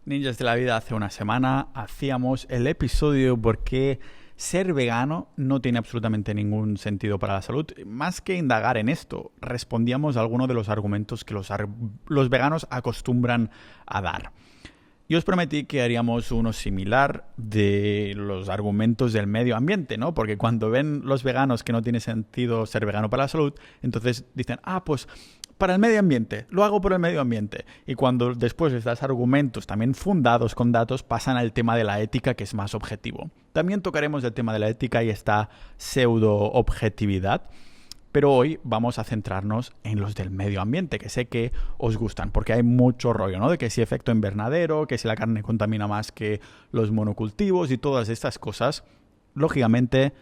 Ninjas de la vida, hace una semana hacíamos el episodio por qué ser vegano no tiene absolutamente ningún sentido para la salud. Más que indagar en esto, respondíamos a algunos de los argumentos que los veganos acostumbran a dar. Y os prometí que haríamos uno similar de los argumentos del medio ambiente, ¿no? Porque cuando ven los veganos que no tiene sentido ser vegano para la salud, entonces dicen, pues para el medio ambiente, lo hago por el medio ambiente. Y cuando después les das argumentos también fundados con datos, pasan al tema de la ética, que es más objetivo. También tocaremos el tema de la ética y esta pseudo-objetividad. Pero hoy vamos a centrarnos en los del medio ambiente, que sé que os gustan, porque hay mucho rollo, ¿no? De que si efecto invernadero, que si la carne contamina más que los monocultivos y todas estas cosas. Lógicamente,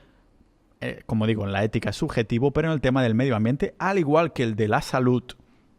como digo, en la ética es subjetivo, pero en el tema del medio ambiente, al igual que el de la salud,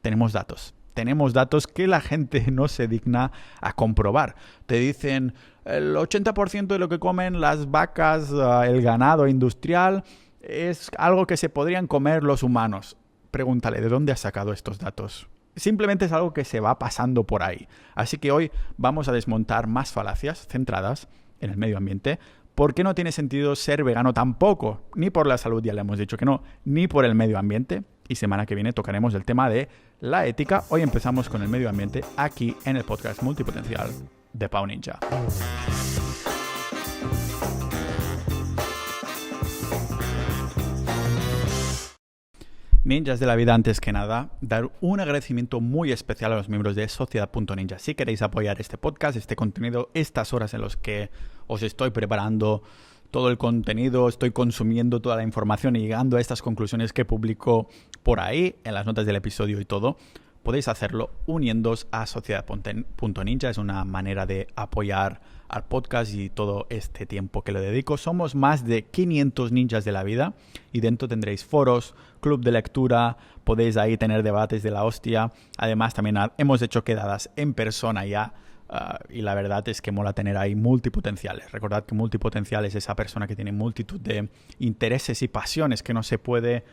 tenemos datos. Tenemos datos que la gente no se digna a comprobar. Te dicen, el 80% de lo que comen las vacas, el ganado industrial, es algo que se podrían comer los humanos. Pregúntale, ¿de dónde has sacado estos datos? Simplemente es algo que se va pasando por ahí. Así que hoy vamos a desmontar más falacias centradas en el medio ambiente. ¿Por qué no tiene sentido ser vegano tampoco? Ni por la salud, ya le hemos dicho que no, ni por el medio ambiente. Y semana que viene tocaremos el tema de la ética. Hoy empezamos con el medio ambiente aquí en el podcast multipotencial de Pau Ninja. Ninjas de la vida, antes que nada, dar un agradecimiento muy especial a los miembros de Sociedad.ninja. Si queréis apoyar este podcast, este contenido, estas horas en las que os estoy preparando todo el contenido, estoy consumiendo toda la información y llegando a estas conclusiones que publico por ahí, en las notas del episodio y todo, podéis hacerlo uniéndoos a Sociedad.ninja. Es una manera de apoyar al podcast y todo este tiempo que le dedico. Somos más de 500 ninjas de la vida y dentro tendréis foros, club de lectura, podéis ahí tener debates de la hostia. Además también hemos hecho quedadas en persona ya y la verdad es que mola tener ahí multipotenciales. Recordad que multipotencial es esa persona que tiene multitud de intereses y pasiones que no se puede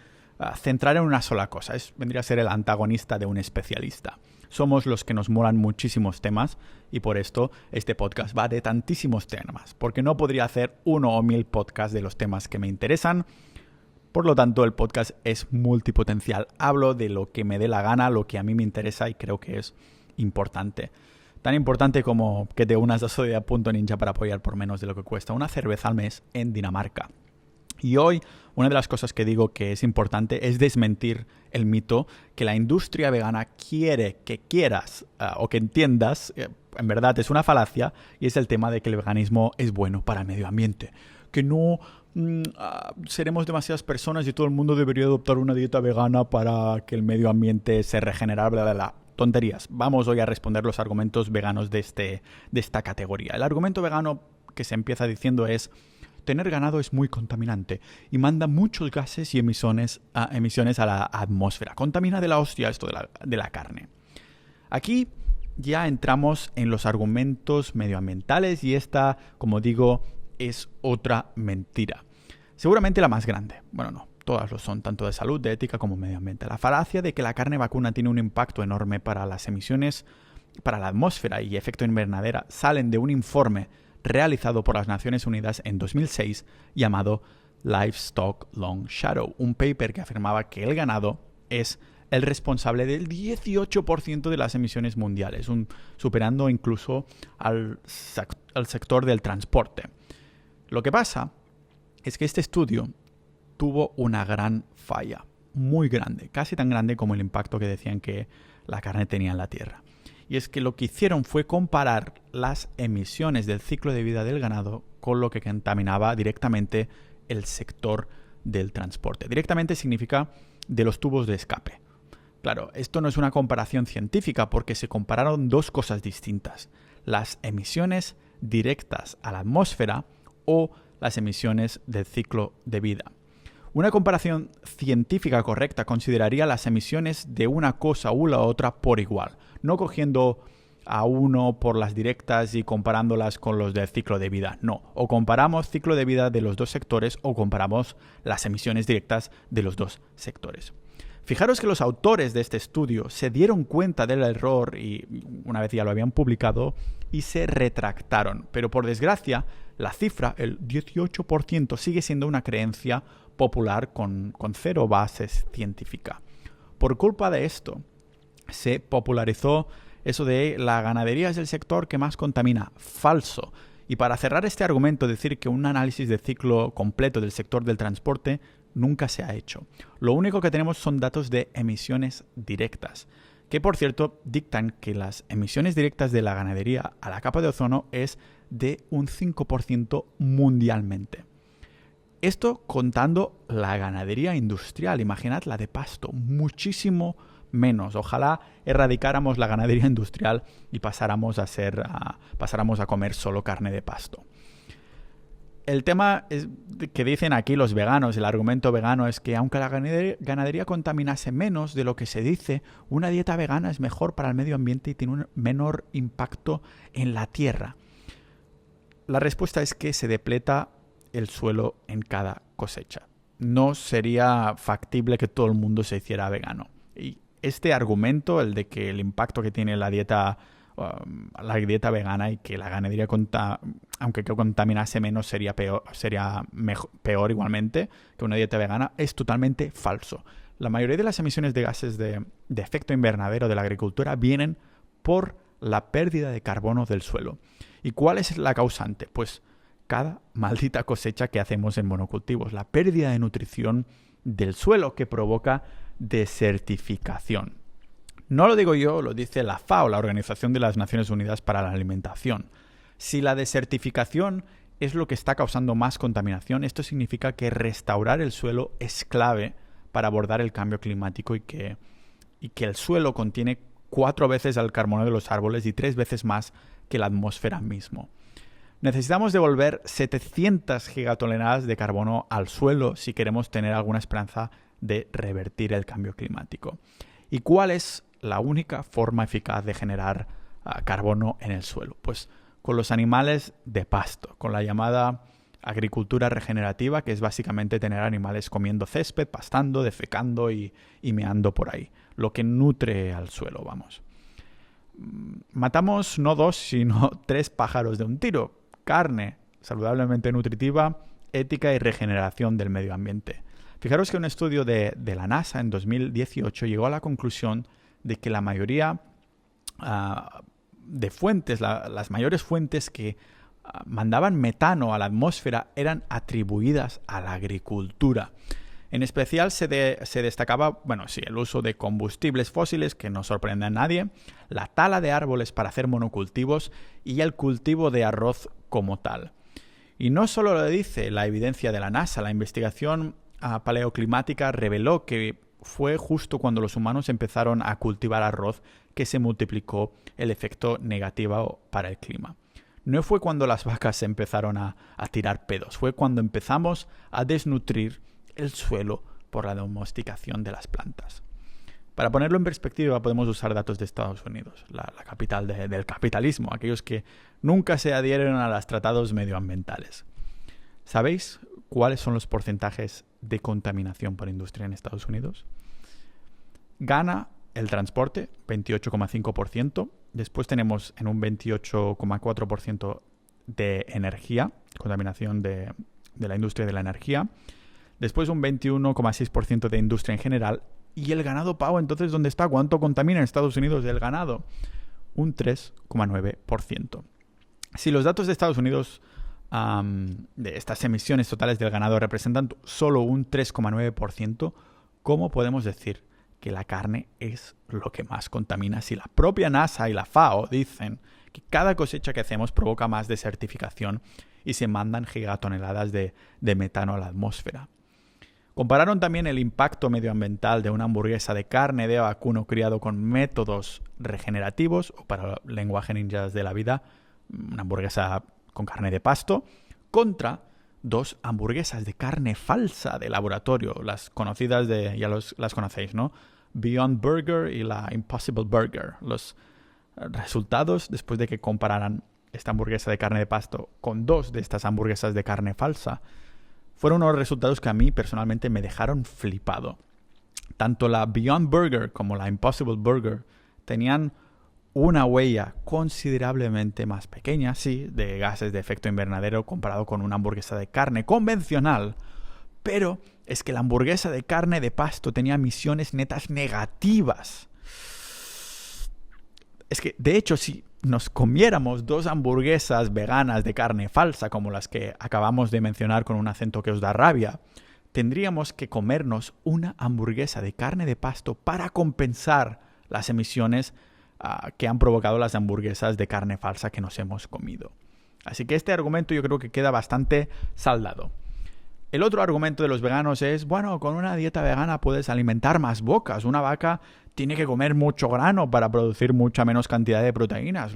centrar en una sola cosa. Vendría a ser el antagonista de un especialista. Somos los que nos molan muchísimos temas y por esto este podcast va de tantísimos temas, porque no podría hacer 1 o 1000 podcasts de los temas que me interesan. Por lo tanto, el podcast es multipotencial. Hablo de lo que me dé la gana, lo que a mí me interesa y creo que es importante. Tan importante como que te unas a Sociedad.ninja para apoyar por menos de lo que cuesta una cerveza al mes en Dinamarca. Y hoy, una de las cosas que digo que es importante es desmentir el mito que la industria vegana quiere que quieras o que entiendas, en verdad es una falacia, y es el tema de que el veganismo es bueno para el medio ambiente. Que no seremos demasiadas personas y todo el mundo debería adoptar una dieta vegana para que el medio ambiente se regenere, bla, bla, bla. Tonterías. Vamos hoy a responder los argumentos veganos de esta categoría. El argumento vegano que se empieza diciendo es: tener ganado es muy contaminante y manda muchos gases y emisiones a la atmósfera. Contamina de la hostia esto de la carne. Aquí ya entramos en los argumentos medioambientales y esta, como digo, es otra mentira. Seguramente la más grande. Bueno, no, todas lo son, tanto de salud, de ética como medio ambiente. La falacia de que la carne vacuna tiene un impacto enorme para las emisiones, para la atmósfera y efecto invernadero salen de un informe realizado por las Naciones Unidas en 2006 llamado Livestock Long Shadow, un paper que afirmaba que el ganado es el responsable del 18% de las emisiones mundiales, superando incluso al sector del transporte. Lo que pasa es que este estudio tuvo una gran falla, muy grande, casi tan grande como el impacto que decían que la carne tenía en la Tierra. Y es que lo que hicieron fue comparar las emisiones del ciclo de vida del ganado con lo que contaminaba directamente el sector del transporte. Directamente significa de los tubos de escape. Claro, esto no es una comparación científica porque se compararon dos cosas distintas: las emisiones directas a la atmósfera o las emisiones del ciclo de vida. Una comparación científica correcta consideraría las emisiones de una cosa u la otra por igual, no cogiendo a uno por las directas y comparándolas con los del ciclo de vida. No, o comparamos ciclo de vida de los dos sectores o comparamos las emisiones directas de los dos sectores. Fijaros que los autores de este estudio se dieron cuenta del error y una vez ya lo habían publicado y se retractaron. Pero por desgracia, la cifra, el 18%, sigue siendo una creencia popular con cero bases científicas. Por culpa de esto, se popularizó eso de la ganadería es el sector que más contamina. Falso. Y para cerrar este argumento, decir que un análisis de ciclo completo del sector del transporte nunca se ha hecho. Lo único que tenemos son datos de emisiones directas, que por cierto dictan que las emisiones directas de la ganadería a la capa de ozono es de un 5% mundialmente. Esto contando la ganadería industrial, imaginad la de pasto, muchísimo menos. Ojalá erradicáramos la ganadería industrial y pasáramos a comer solo carne de pasto. El tema es que dicen aquí los veganos, el argumento vegano es que aunque la ganadería contaminase menos de lo que se dice, una dieta vegana es mejor para el medio ambiente y tiene un menor impacto en la tierra. La respuesta es que se depleta el suelo en cada cosecha. No sería factible que todo el mundo se hiciera vegano. Y este argumento, el de que el impacto que tiene la dieta vegana y que la ganadería, aunque contaminase menos, sería peor igualmente que una dieta vegana, es totalmente falso. La mayoría de las emisiones de gases de efecto invernadero de la agricultura vienen por la pérdida de carbono del suelo. ¿Y cuál es la causante? Pues cada maldita cosecha que hacemos en monocultivos, la pérdida de nutrición del suelo que provoca desertificación. No lo digo yo, lo dice la FAO, la Organización de las Naciones Unidas para la Alimentación. Si la desertificación es lo que está causando más contaminación, esto significa que restaurar el suelo es clave para abordar el cambio climático y que el suelo contiene 4 veces el carbono de los árboles y 3 veces más que la atmósfera mismo. Necesitamos devolver 700 gigatoneladas de carbono al suelo si queremos tener alguna esperanza de revertir el cambio climático. ¿Y cuál es la única forma eficaz de generar carbono en el suelo? Pues con los animales de pasto, con la llamada agricultura regenerativa, que es básicamente tener animales comiendo césped, pastando, defecando y meando por ahí, lo que nutre al suelo, vamos. Matamos no 2, sino 3 pájaros de un tiro. Carne saludablemente nutritiva, ética y regeneración del medio ambiente. Fijaros que un estudio de la NASA en 2018 llegó a la conclusión de que la mayoría de fuentes, las mayores fuentes que mandaban metano a la atmósfera eran atribuidas a la agricultura. En especial se destacaba, el uso de combustibles fósiles, que no sorprende a nadie, la tala de árboles para hacer monocultivos y el cultivo de arroz como tal. Y no solo lo dice la evidencia de la NASA, la investigación paleoclimática reveló que fue justo cuando los humanos empezaron a cultivar arroz que se multiplicó el efecto negativo para el clima. No fue cuando las vacas empezaron a tirar pedos, fue cuando empezamos a desnutrir el suelo por la domesticación de las plantas. Para ponerlo en perspectiva, podemos usar datos de Estados Unidos, la capital del capitalismo, aquellos que nunca se adhieren a los tratados medioambientales. ¿Sabéis cuáles son los porcentajes de contaminación por industria en Estados Unidos? Gana el transporte, 28,5%. Después tenemos en un 28,4% de energía, contaminación de la industria de la energía. Después un 21,6% de industria en general. ¿Y el ganado pavo entonces dónde está? ¿Cuánto contamina en Estados Unidos el ganado? Un 3,9%. Si los datos de Estados Unidos de estas emisiones totales del ganado representan solo un 3,9%, ¿cómo podemos decir que la carne es lo que más contamina si la propia NASA y la FAO dicen que cada cosecha que hacemos provoca más desertificación y se mandan gigatoneladas de metano a la atmósfera? Compararon también el impacto medioambiental de una hamburguesa de carne de vacuno criado con métodos regenerativos, o para el lenguaje ninjas de la vida, una hamburguesa con carne de pasto, contra 2 hamburguesas de carne falsa de laboratorio, las conocidas las conocéis, ¿no? Beyond Burger y la Impossible Burger. Los resultados, después de que compararan esta hamburguesa de carne de pasto con 2 de estas hamburguesas de carne falsa, fueron unos resultados que a mí personalmente me dejaron flipado. Tanto la Beyond Burger como la Impossible Burger tenían una huella considerablemente más pequeña, sí, de gases de efecto invernadero comparado con una hamburguesa de carne convencional, pero es que la hamburguesa de carne de pasto tenía emisiones netas negativas. Es que, de hecho, si nos comiéramos 2 hamburguesas veganas de carne falsa, como las que acabamos de mencionar con un acento que os da rabia, tendríamos que comernos una hamburguesa de carne de pasto para compensar las emisiones que han provocado las hamburguesas de carne falsa que nos hemos comido. Así que este argumento yo creo que queda bastante saldado. El otro argumento de los veganos es, bueno, con una dieta vegana puedes alimentar más bocas. Una vaca tiene que comer mucho grano para producir mucha menos cantidad de proteínas.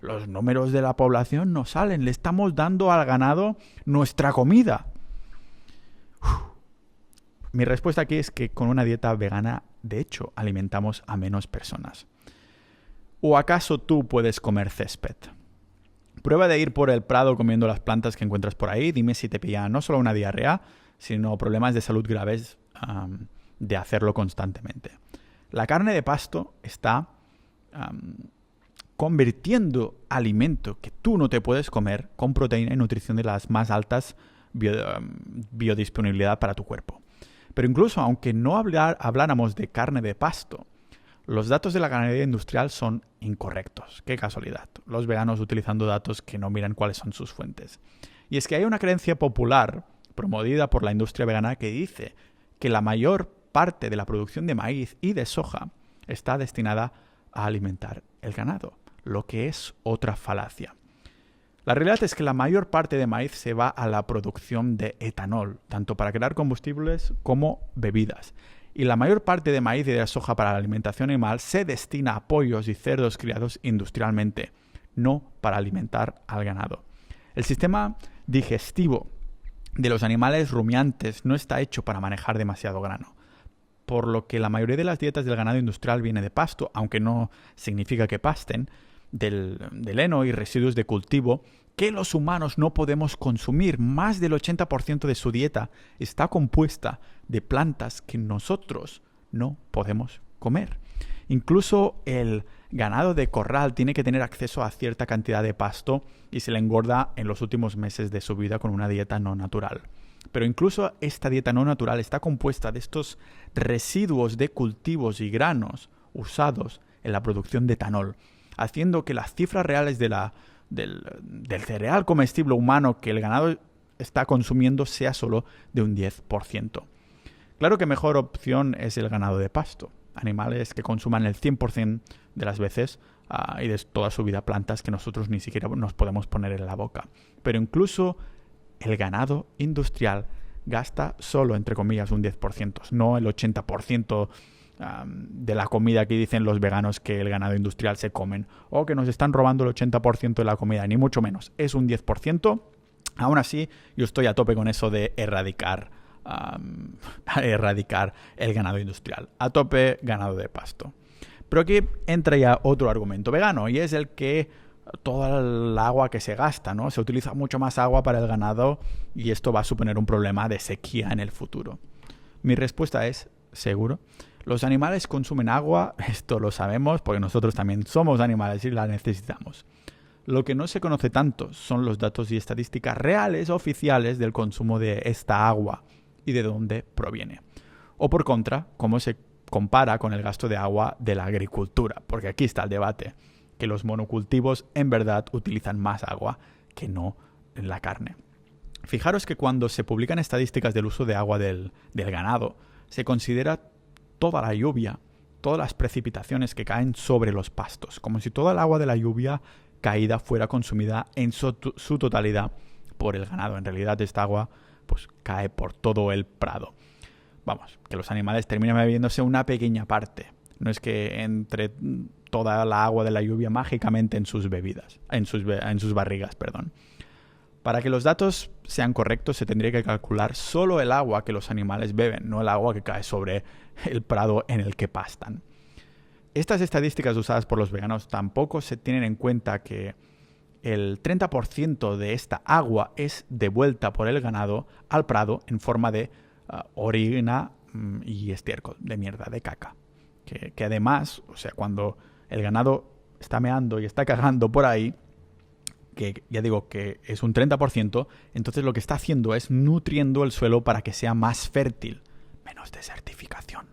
Los números de la población no salen. Le estamos dando al ganado nuestra comida. Mi respuesta aquí es que con una dieta vegana, de hecho, alimentamos a menos personas. ¿O acaso tú puedes comer césped? Prueba de ir por el prado comiendo las plantas que encuentras por ahí. Dime si te pilla no solo una diarrea, sino problemas de salud graves de hacerlo constantemente. La carne de pasto está convirtiendo alimento que tú no te puedes comer con proteína y nutrición de las más altas biodisponibilidad para tu cuerpo. Pero incluso aunque no habláramos de carne de pasto, los datos de la ganadería industrial son incorrectos. Qué casualidad. Los veganos utilizando datos que no miran cuáles son sus fuentes. Y es que hay una creencia popular promovida por la industria vegana que dice que la mayor parte de la producción de maíz y de soja está destinada a alimentar el ganado, lo que es otra falacia. La realidad es que la mayor parte de maíz se va a la producción de etanol, tanto para crear combustibles como bebidas. Y la mayor parte de maíz y de soja para la alimentación animal se destina a pollos y cerdos criados industrialmente, no para alimentar al ganado. El sistema digestivo de los animales rumiantes no está hecho para manejar demasiado grano, por lo que la mayoría de las dietas del ganado industrial viene de pasto, aunque no significa que pasten, del heno y residuos de cultivo que los humanos no podemos consumir. Más del 80% de su dieta está compuesta de plantas que nosotros no podemos comer. Incluso el ganado de corral tiene que tener acceso a cierta cantidad de pasto y se le engorda en los últimos meses de su vida con una dieta no natural. Pero incluso esta dieta no natural está compuesta de estos residuos de cultivos y granos usados en la producción de etanol, haciendo que las cifras reales del cereal comestible humano que el ganado está consumiendo sea solo de un 10%. Claro que mejor opción es el ganado de pasto, animales que consuman el 100% de las veces y de toda su vida plantas que nosotros ni siquiera nos podemos poner en la boca. Pero incluso el ganado industrial gasta solo, entre comillas, un 10%, no el 80% de la comida que dicen los veganos que el ganado industrial se comen, o que nos están robando el 80% de la comida, ni mucho menos. Es un 10%. Aún así, yo estoy a tope con eso de erradicar el ganado industrial. A tope ganado de pasto. Pero aquí entra ya otro argumento vegano, y es el que toda el agua que se gasta, ¿no? Se utiliza mucho más agua para el ganado y esto va a suponer un problema de sequía en el futuro. Mi respuesta es, seguro. Los animales consumen agua, esto lo sabemos porque nosotros también somos animales y la necesitamos. Lo que no se conoce tanto son los datos y estadísticas reales oficiales del consumo de esta agua y de dónde proviene. O por contra, cómo se compara con el gasto de agua de la agricultura, porque aquí está el debate, que los monocultivos en verdad utilizan más agua que no en la carne. Fijaros que cuando se publican estadísticas del uso de agua del ganado, se considera toda la lluvia, todas las precipitaciones que caen sobre los pastos, como si toda el agua de la lluvia caída fuera consumida en su totalidad por el ganado. En realidad esta agua pues cae por todo el prado. Vamos, que los animales terminan bebiéndose una pequeña parte. No es que entre toda la agua de la lluvia mágicamente en sus bebidas, en sus barrigas, perdón. Para que los datos sean correctos se tendría que calcular solo el agua que los animales beben, no el agua que cae sobre el prado en el que pastan. Estas estadísticas usadas por los veganos tampoco se tienen en cuenta que el 30% de esta agua es devuelta por el ganado al prado en forma de orina y estiércol de mierda, de caca. Que además, o sea, cuando el ganado está meando y está cagando por ahí, que ya digo que es un 30%, entonces lo que está haciendo es nutriendo el suelo para que sea más fértil, menos desertificación.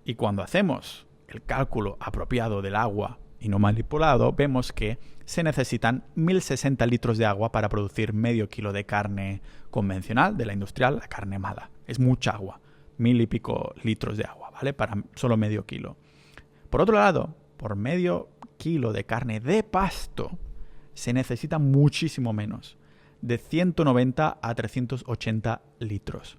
Y cuando hacemos el cálculo apropiado del agua y no manipulado, vemos que se necesitan 1060 litros de agua para producir medio kilo de carne convencional, de la industrial, la carne mala. Es mucha agua, 1000 y pico litros de agua, ¿vale? Para solo medio kilo. Por otro lado, por medio kilo de carne de pasto, se necesita muchísimo menos, de 190 a 380 litros.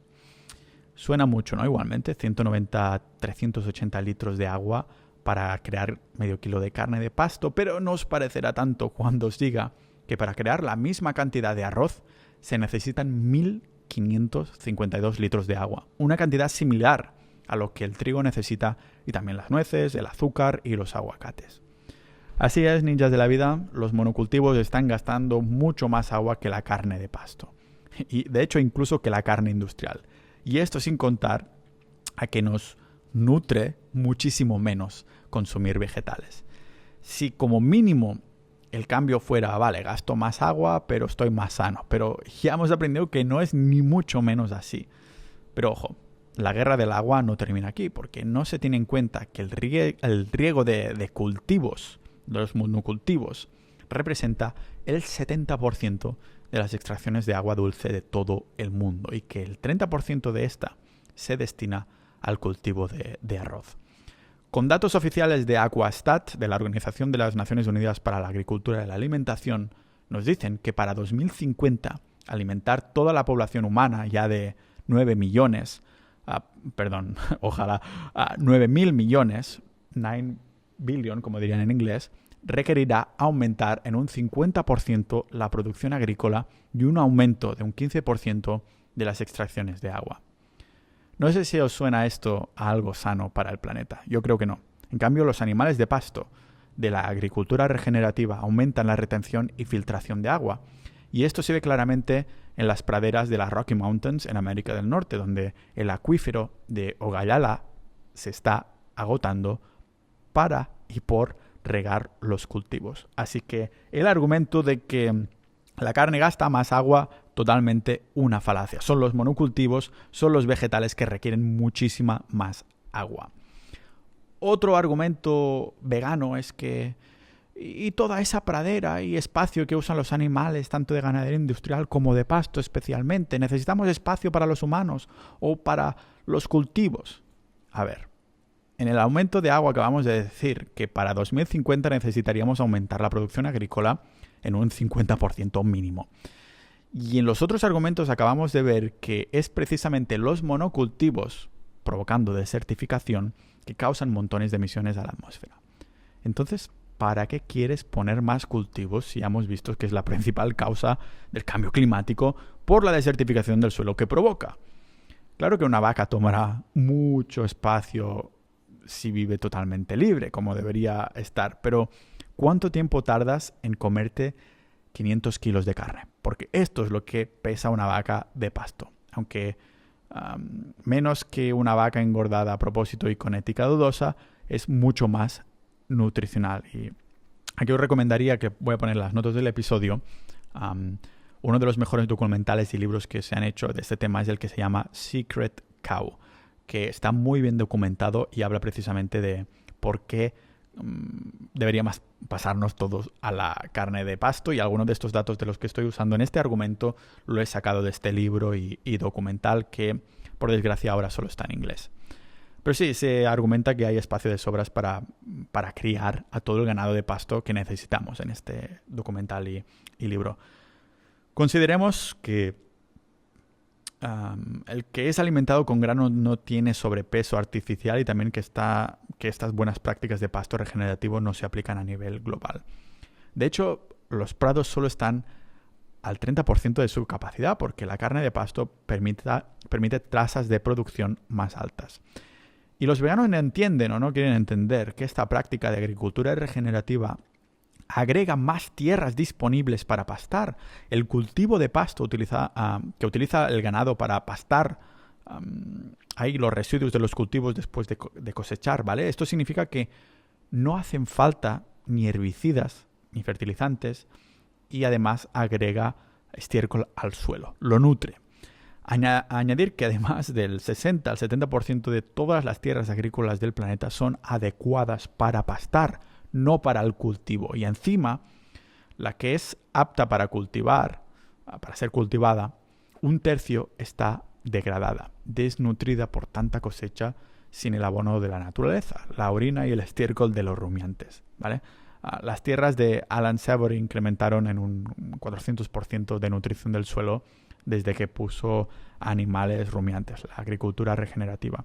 Suena mucho, ¿no? Igualmente, 190 a 380 litros de agua para crear medio kilo de carne de pasto, pero no os parecerá tanto cuando os diga que para crear la misma cantidad de arroz se necesitan 1552 litros de agua, una cantidad similar a lo que el trigo necesita y también las nueces, el azúcar y los aguacates. Así es, ninjas de la vida, los monocultivos están gastando mucho más agua que la carne de pasto. Y de hecho incluso que la carne industrial. Y esto sin contar a que nos nutre muchísimo menos consumir vegetales. Si como mínimo el cambio fuera, vale, gasto más agua, pero estoy más sano. Pero ya hemos aprendido que no es ni mucho menos así. Pero ojo, la guerra del agua no termina aquí, porque no se tiene en cuenta que el riego de cultivos, de los monocultivos, representa el 70% de las extracciones de agua dulce de todo el mundo y que el 30% de esta se destina al cultivo de arroz. Con datos oficiales de Aquastat, de la Organización de las Naciones Unidas para la Agricultura y la Alimentación, nos dicen que para 2050 alimentar toda la población humana ya de 9 millones, ojalá 9.000 millones, 9 billion, como dirían en inglés, requerirá aumentar en un 50% la producción agrícola y un aumento de un 15% de las extracciones de agua. No sé si os suena esto a algo sano para el planeta. Yo creo que no. En cambio, los animales de pasto de la agricultura regenerativa aumentan la retención y filtración de agua. Y esto se ve claramente en las praderas de las Rocky Mountains en América del Norte, donde el acuífero de Ogallala se está agotando para y por regar los cultivos. Así que el argumento de que la carne gasta más agua, totalmente una falacia. Son los monocultivos, son los vegetales que requieren muchísima más agua. Otro argumento vegano es que y toda esa pradera y espacio que usan los animales, tanto de ganadería industrial como de pasto especialmente, necesitamos espacio para los humanos o para los cultivos. A ver, en el aumento de agua acabamos de decir que para 2050 necesitaríamos aumentar la producción agrícola en un 50% mínimo. Y en los otros argumentos acabamos de ver que es precisamente los monocultivos, provocando desertificación, que causan montones de emisiones a la atmósfera. Entonces, ¿para qué quieres poner más cultivos si ya hemos visto que es la principal causa del cambio climático por la desertificación del suelo que provoca? Claro que una vaca tomará mucho espacio si vive totalmente libre, como debería estar, pero ¿cuánto tiempo tardas en comerte 500 kilos de carne? Porque esto es lo que pesa una vaca de pasto, aunque menos que una vaca engordada a propósito y con ética dudosa, es mucho más nutricional. Y aquí os recomendaría, que voy a poner las notas del episodio, uno de los mejores documentales y libros que se han hecho de este tema es el que se llama Secret Cow, que está muy bien documentado y habla precisamente de por qué deberíamos pasarnos todos a la carne de pasto, y algunos de estos datos de los que estoy usando en este argumento lo he sacado de este libro y documental que por desgracia ahora solo está en inglés. Pero sí, se argumenta que hay espacio de sobras para criar a todo el ganado de pasto que necesitamos en este documental y libro. Consideremos que el que es alimentado con grano no tiene sobrepeso artificial y también que estas buenas prácticas de pasto regenerativo no se aplican a nivel global. De hecho, los prados solo están al 30% de su capacidad porque la carne de pasto permite tasas de producción más altas. Y los veganos no entienden o no quieren entender que esta práctica de agricultura regenerativa agrega más tierras disponibles para pastar. El cultivo de pasto que utiliza el ganado para pastar ahí los residuos de los cultivos después de cosechar, ¿vale? Esto significa que no hacen falta ni herbicidas ni fertilizantes y además agrega estiércol al suelo, lo nutre. Añadir que además del 60 al 70% de todas las tierras agrícolas del planeta son adecuadas para pastar, no para el cultivo. Y encima, la que es apta para cultivar, para ser cultivada, 1/3 está degradada, desnutrida por tanta cosecha sin el abono de la naturaleza, la orina y el estiércol de los rumiantes, ¿vale? Las tierras de Alan Savory incrementaron en un 400% de nutrición del suelo desde que puso animales rumiantes, la agricultura regenerativa.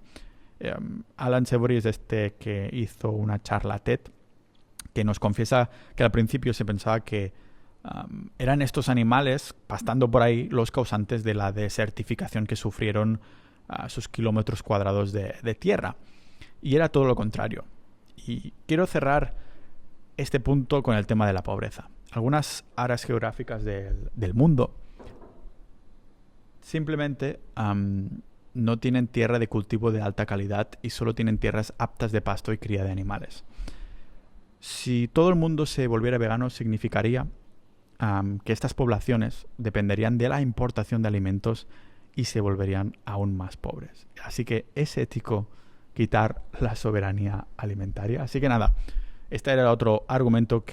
Alan Savory es que hizo una charla TED que nos confiesa que al principio se pensaba que eran estos animales pastando por ahí los causantes de la desertificación que sufrieron sus kilómetros cuadrados de tierra. Y era todo lo contrario. Y quiero cerrar este punto con el tema de la pobreza. Algunas áreas geográficas del mundo simplemente no tienen tierra de cultivo de alta calidad y solo tienen tierras aptas de pasto y cría de animales. Si todo el mundo se volviera vegano, significaría que estas poblaciones dependerían de la importación de alimentos y se volverían aún más pobres. Así que es ético quitar la soberanía alimentaria. Así que nada, este era otro argumento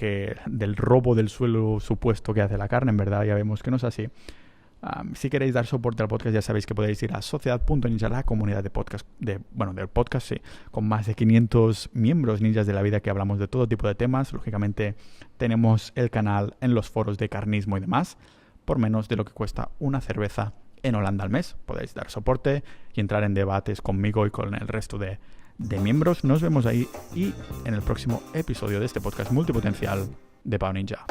del robo del suelo supuesto que hace la carne. En verdad ya vemos que no es así. Si queréis dar soporte al podcast, ya sabéis que podéis ir a sociedad.ninja, la comunidad de podcast, del podcast, sí, con más de 500 miembros ninjas de la vida que hablamos de todo tipo de temas. Lógicamente tenemos el canal en los foros de carnismo y demás, por menos de lo que cuesta una cerveza en Holanda al mes. Podéis dar soporte y entrar en debates conmigo y con el resto de miembros. Nos vemos ahí y en el próximo episodio de este podcast multipotencial de Pau Ninja.